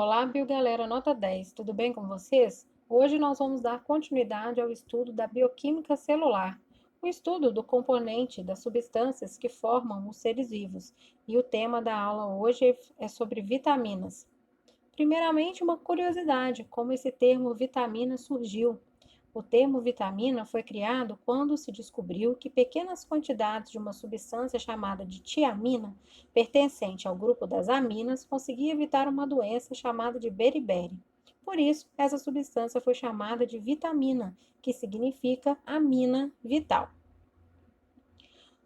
Olá, galera, nota 10. Tudo bem com vocês? Hoje nós vamos dar continuidade ao estudo da bioquímica celular, o estudo do componente das substâncias que formam os seres vivos. E o tema da aula hoje é sobre vitaminas. Primeiramente, uma curiosidade, como esse termo vitamina surgiu. O termo vitamina foi criado quando se descobriu que pequenas quantidades de uma substância chamada de tiamina, pertencente ao grupo das aminas, conseguia evitar uma doença chamada de beriberi. Por isso, essa substância foi chamada de vitamina, que significa amina vital.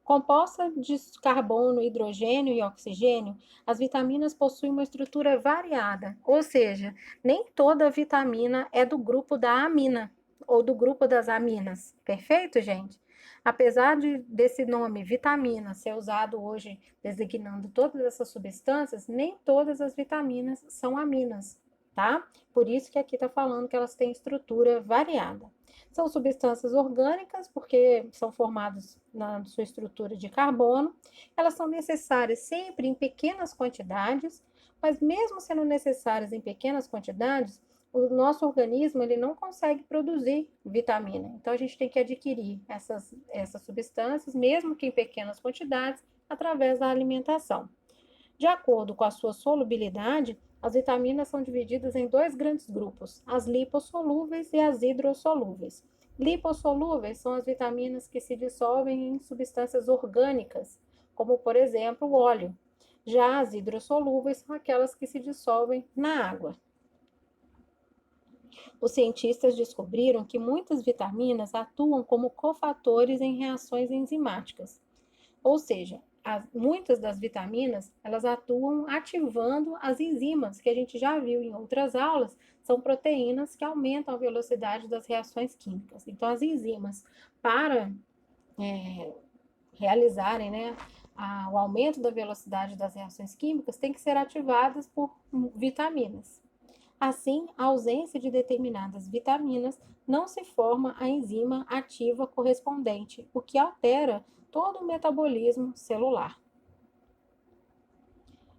Composta de carbono, hidrogênio e oxigênio, as vitaminas possuem uma estrutura variada, ou seja, nem toda vitamina é do grupo da amina ou do grupo das aminas. Perfeito, gente? Apesar desse nome vitamina ser usado hoje designando todas essas substâncias, nem todas as vitaminas são aminas, tá? Por isso que aqui está falando que elas têm estrutura variada. São substâncias orgânicas, porque são formadas na sua estrutura de carbono. Elas são necessárias sempre em pequenas quantidades, mas mesmo sendo necessárias em pequenas quantidades, o nosso organismo ele não consegue produzir vitamina. Então, a gente tem que adquirir essas substâncias, mesmo que em pequenas quantidades, através da alimentação. De acordo com a sua solubilidade, as vitaminas são divididas em dois grandes grupos, as lipossolúveis e as hidrossolúveis. Lipossolúveis são as vitaminas que se dissolvem em substâncias orgânicas, como por exemplo o óleo. Já as hidrossolúveis são aquelas que se dissolvem na água. Os cientistas descobriram que muitas vitaminas atuam como cofatores em reações enzimáticas. Ou seja, muitas das vitaminas, elas atuam ativando as enzimas, que a gente já viu em outras aulas, são proteínas que aumentam a velocidade das reações químicas. Então, as enzimas, para realizarem, né, o aumento da velocidade das reações químicas, têm que ser ativadas por vitaminas. Assim, a ausência de determinadas vitaminas não se forma a enzima ativa correspondente, o que altera todo o metabolismo celular.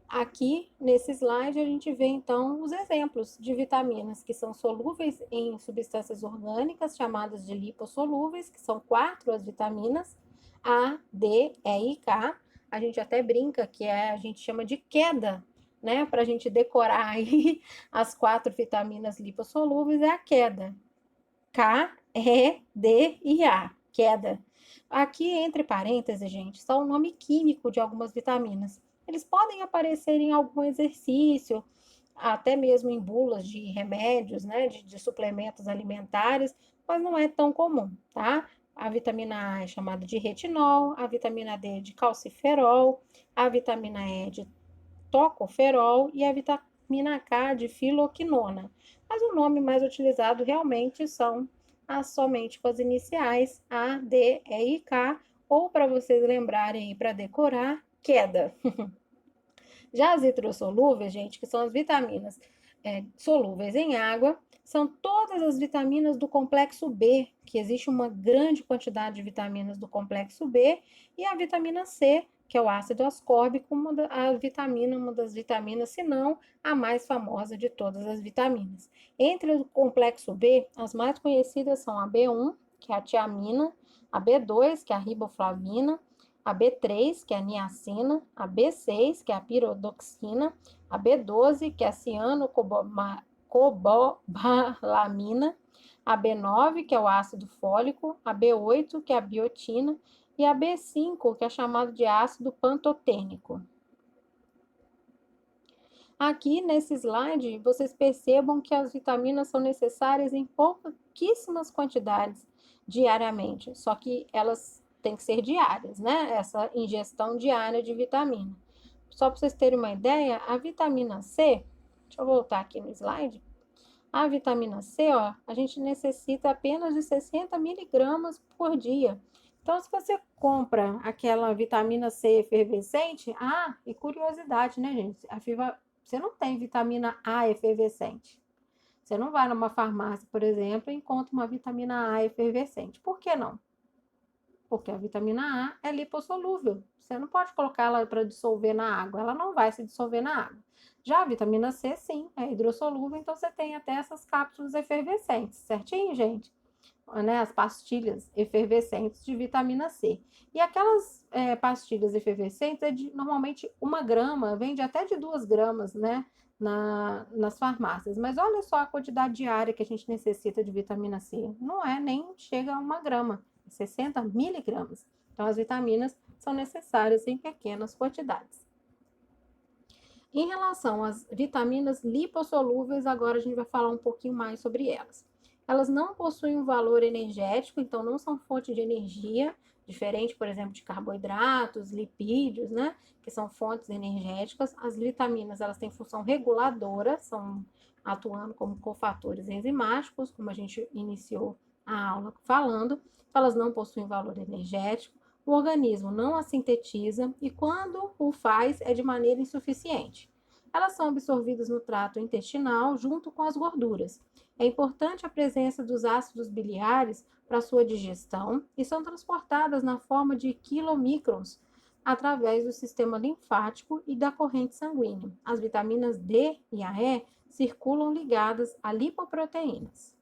Aqui, nesse slide, a gente vê então os exemplos de vitaminas que são solúveis em substâncias orgânicas, chamadas de lipossolúveis, que são 4 as vitaminas, A, D, E e K. A gente até brinca que a gente chama de queda, né? Para a gente decorar aí as 4 vitaminas lipossolúveis, é a queda. K, E, D e A, queda. Aqui, entre parênteses, gente, está o nome químico de algumas vitaminas. Eles podem aparecer em algum exercício, até mesmo em bulas de remédios, né, de suplementos alimentares, mas não é tão comum, tá? A vitamina A é chamada de retinol, a vitamina D de calciferol, a vitamina E de tocoferol e a vitamina K de filoquinona. Mas o nome mais utilizado realmente são somente com as iniciais A, D, E e K, ou para vocês lembrarem e para decorar, queda. Já as hidrossolúveis, gente, que são as vitaminas solúveis em água, são todas as vitaminas do complexo B, que existe uma grande quantidade de vitaminas do complexo B, e a vitamina C, que é o ácido ascórbico, uma das vitaminas, se não a mais famosa de todas as vitaminas. Entre o complexo B, as mais conhecidas são a B1, que é a tiamina, a B2, que é a riboflavina, a B3, que é a niacina, a B6, que é a pirodoxina, a B12, que é a cianocobalamina, a B9, que é o ácido fólico, a B8, que é a biotina, e a B5, que é chamado de ácido pantotênico. Aqui nesse slide, vocês percebam que as vitaminas são necessárias em pouquíssimas quantidades diariamente, só que elas têm que ser diárias, né? Essa ingestão diária de vitamina. Só para vocês terem uma ideia, a vitamina C, deixa eu voltar aqui no slide, a vitamina C, ó, a gente necessita apenas de 60 miligramas por dia. Então, se você compra aquela vitamina C efervescente, e curiosidade, né, gente? Você não tem vitamina A efervescente. Você não vai numa farmácia, por exemplo, e encontra uma vitamina A efervescente. Por que não? Porque a vitamina A é lipossolúvel. Você não pode colocar ela para dissolver na água, ela não vai se dissolver na água. Já a vitamina C, sim, é hidrossolúvel, então você tem até essas cápsulas efervescentes, certinho, gente? Né, as pastilhas efervescentes de vitamina C. E aquelas pastilhas efervescentes normalmente 1 grama, vende até de 2 gramas, né, nas farmácias. Mas olha só a quantidade diária que a gente necessita de vitamina C. Não é nem chega a 1 grama, 60 miligramas. Então, as vitaminas são necessárias em pequenas quantidades. Em relação às vitaminas lipossolúveis, agora a gente vai falar um pouquinho mais sobre elas. Elas não possuem um valor energético, então não são fonte de energia, diferente, por exemplo, de carboidratos, lipídios, né, que são fontes energéticas. As vitaminas, elas têm função reguladora, são atuando como cofatores enzimáticos, como a gente iniciou a aula falando. Elas não possuem valor energético, o organismo não as sintetiza e, quando o faz, é de maneira insuficiente. Elas são absorvidas no trato intestinal junto com as gorduras. É importante a presença dos ácidos biliares para sua digestão e são transportadas na forma de quilomicrons através do sistema linfático e da corrente sanguínea. As vitaminas D e a E circulam ligadas a lipoproteínas.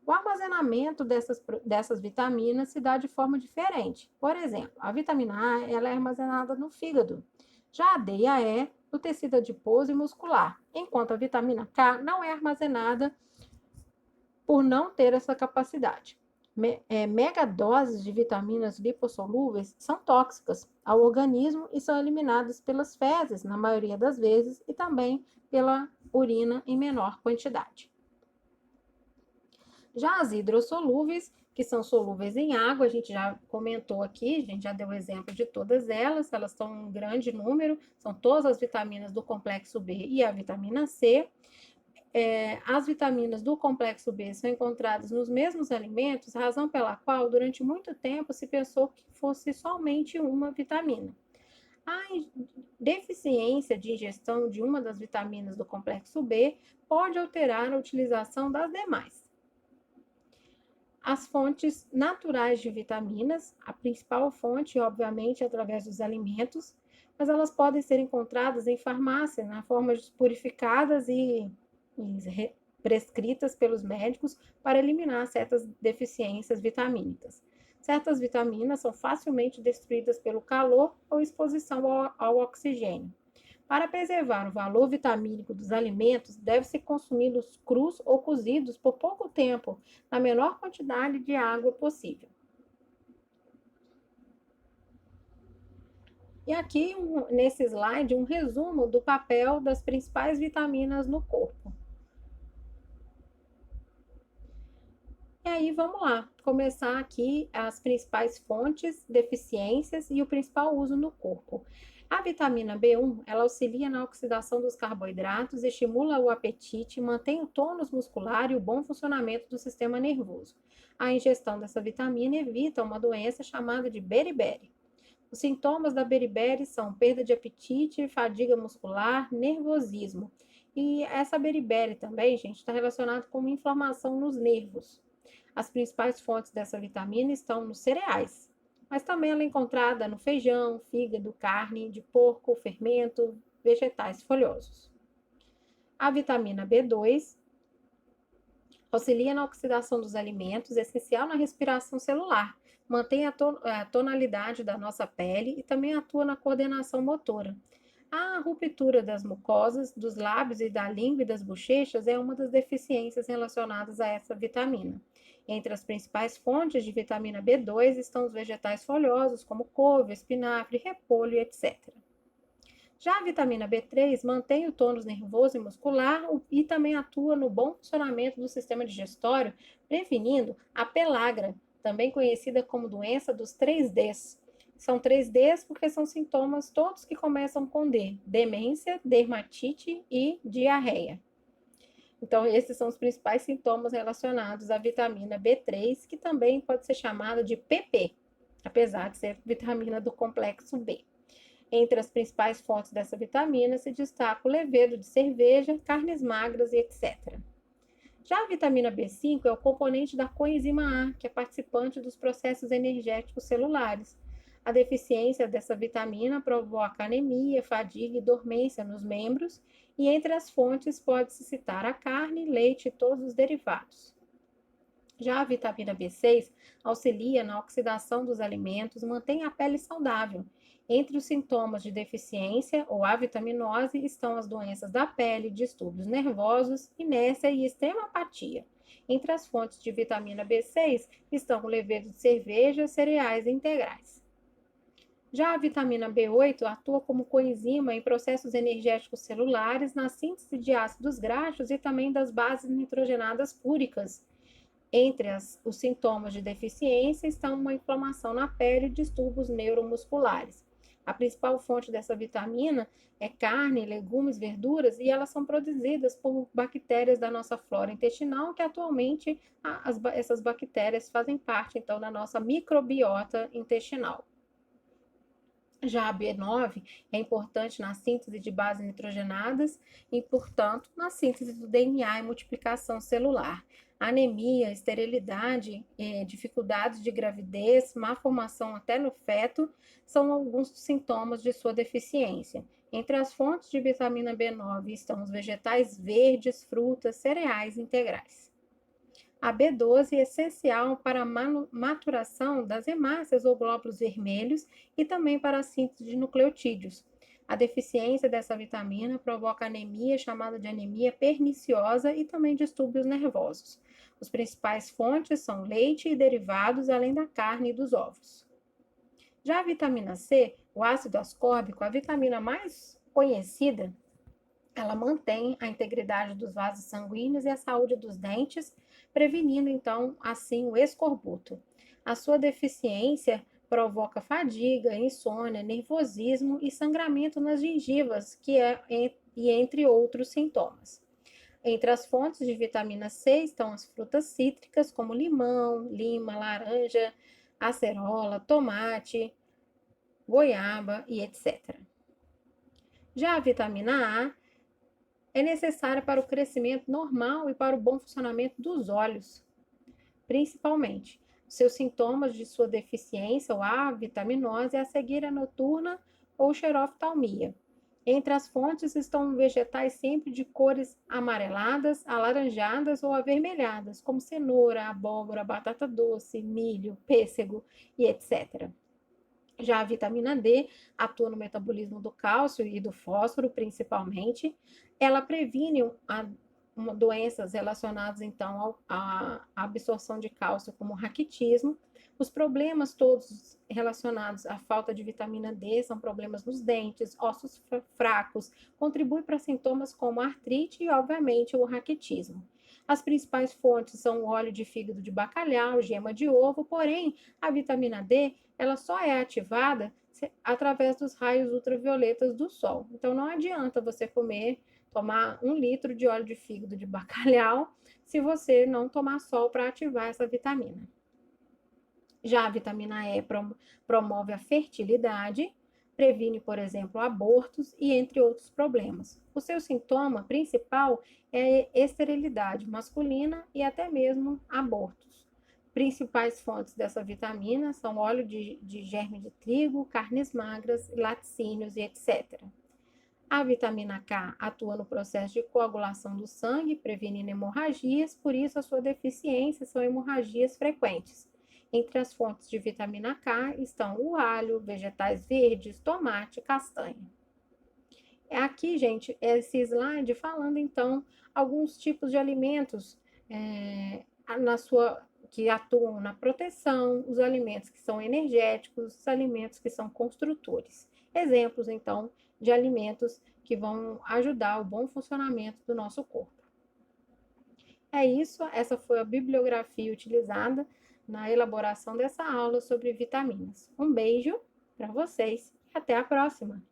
O armazenamento dessas vitaminas se dá de forma diferente. Por exemplo, a vitamina A ela é armazenada no fígado, já a D e a E no tecido adiposo e muscular, enquanto a vitamina K não é armazenada por não ter essa capacidade. Megadoses de vitaminas lipossolúveis são tóxicas ao organismo e são eliminadas pelas fezes, na maioria das vezes, e também pela urina em menor quantidade. Já as hidrossolúveis, que são solúveis em água, a gente já comentou aqui, a gente já deu exemplo de todas elas estão em um grande número, são todas as vitaminas do complexo B e a vitamina C. As vitaminas do complexo B são encontradas nos mesmos alimentos, razão pela qual, durante muito tempo, se pensou que fosse somente uma vitamina. A deficiência de ingestão de uma das vitaminas do complexo B pode alterar a utilização das demais. As fontes naturais de vitaminas, a principal fonte, obviamente, é através dos alimentos, mas elas podem ser encontradas em farmácia, na forma de purificadas e prescritas pelos médicos para eliminar certas deficiências vitamínicas. Certas vitaminas são facilmente destruídas pelo calor ou exposição ao oxigênio. Para preservar o valor vitamínico dos alimentos, deve-se consumi-los crus ou cozidos por pouco tempo, na menor quantidade de água possível. E aqui, nesse slide, um resumo do papel das principais vitaminas no corpo. E aí, vamos lá, começar aqui as principais fontes, deficiências e o principal uso no corpo. A vitamina B1, ela auxilia na oxidação dos carboidratos, estimula o apetite, mantém o tônus muscular e o bom funcionamento do sistema nervoso. A ingestão dessa vitamina evita uma doença chamada de beriberi. Os sintomas da beriberi são perda de apetite, fadiga muscular, nervosismo. E essa beriberi também, gente, está relacionada com uma inflamação nos nervos. As principais fontes dessa vitamina estão nos cereais, mas também ela é encontrada no feijão, fígado, carne de porco, fermento, vegetais folhosos. A vitamina B2 auxilia na oxidação dos alimentos, essencial na respiração celular, mantém a tonalidade da nossa pele e também atua na coordenação motora. A ruptura das mucosas, dos lábios e da língua e das bochechas é uma das deficiências relacionadas a essa vitamina. Entre as principais fontes de vitamina B2 estão os vegetais folhosos, como couve, espinafre, repolho, etc. Já a vitamina B3 mantém o tônus nervoso e muscular e também atua no bom funcionamento do sistema digestório, prevenindo a pellagra, também conhecida como doença dos 3Ds. São 3Ds porque são sintomas todos que começam com D: demência, dermatite e diarreia. Então, esses são os principais sintomas relacionados à vitamina B3, que também pode ser chamada de PP, apesar de ser vitamina do complexo B. Entre as principais fontes dessa vitamina se destaca o levedo de cerveja, carnes magras e etc. Já a vitamina B5 é o componente da coenzima A, que é participante dos processos energéticos celulares. A deficiência dessa vitamina provoca anemia, fadiga e dormência nos membros, e entre as fontes pode-se citar a carne, leite e todos os derivados. Já a vitamina B6 auxilia na oxidação dos alimentos, mantém a pele saudável. Entre os sintomas de deficiência ou avitaminose estão as doenças da pele, distúrbios nervosos, inércia e extrema apatia. Entre as fontes de vitamina B6 estão o levedo de cerveja, cereais e integrais. Já a vitamina B8 atua como coenzima em processos energéticos celulares na síntese de ácidos graxos e também das bases nitrogenadas púricas. Entre os sintomas de deficiência estão uma inflamação na pele e distúrbios neuromusculares. A principal fonte dessa vitamina é carne, legumes, verduras, e elas são produzidas por bactérias da nossa flora intestinal, que atualmente essas bactérias fazem parte, então, da nossa microbiota intestinal. Já a B9 é importante na síntese de bases nitrogenadas e, portanto, na síntese do DNA e multiplicação celular. Anemia, esterilidade, dificuldades de gravidez, má formação até no feto são alguns dos sintomas de sua deficiência. Entre as fontes de vitamina B9 estão os vegetais verdes, frutas, cereais integrais. A B12 é essencial para a maturação das hemácias ou glóbulos vermelhos e também para a síntese de nucleotídeos. A deficiência dessa vitamina provoca anemia, chamada de anemia perniciosa, e também distúrbios nervosos. As principais fontes são leite e derivados, além da carne e dos ovos. Já a vitamina C, o ácido ascórbico, a vitamina mais conhecida, ela mantém a integridade dos vasos sanguíneos e a saúde dos dentes, prevenindo, então, assim, o escorbuto. A sua deficiência provoca fadiga, insônia, nervosismo e sangramento nas gengivas, e entre outros sintomas. Entre as fontes de vitamina C estão as frutas cítricas, como limão, lima, laranja, acerola, tomate, goiaba e etc. Já a vitamina A é necessária para o crescimento normal e para o bom funcionamento dos olhos, principalmente. Seus sintomas de sua deficiência ou avitaminose é a cegueira noturna ou xeroftalmia. Entre as fontes estão vegetais sempre de cores amareladas, alaranjadas ou avermelhadas, como cenoura, abóbora, batata doce, milho, pêssego e etc. Já a vitamina D atua no metabolismo do cálcio e do fósforo, principalmente. Ela previne doenças relacionadas, então, à absorção de cálcio, como raquitismo. Os problemas todos relacionados à falta de vitamina D são problemas nos dentes, ossos fracos, contribui para sintomas como artrite e, obviamente, o raquitismo. As principais fontes são o óleo de fígado de bacalhau, gema de ovo, porém, a vitamina D, ela só é ativada através dos raios ultravioletas do sol. Então, não adianta você tomar 1 litro de óleo de fígado de bacalhau se você não tomar sol para ativar essa vitamina. Já a vitamina E promove a fertilidade, previne, por exemplo, abortos e entre outros problemas. O seu sintoma principal é esterilidade masculina e até mesmo abortos. Principais fontes dessa vitamina são óleo de germe de trigo, carnes magras, laticínios e etc. A vitamina K atua no processo de coagulação do sangue, prevenindo hemorragias, por isso a sua deficiência são hemorragias frequentes. Entre as fontes de vitamina K estão o alho, vegetais verdes, tomate, castanha. Aqui, gente, esse slide falando, então, alguns tipos de alimentos que atuam na proteção, os alimentos que são energéticos, os alimentos que são construtores. Exemplos, então, de alimentos que vão ajudar o bom funcionamento do nosso corpo. É isso, essa foi a bibliografia utilizada na elaboração dessa aula sobre vitaminas. Um beijo para vocês e até a próxima!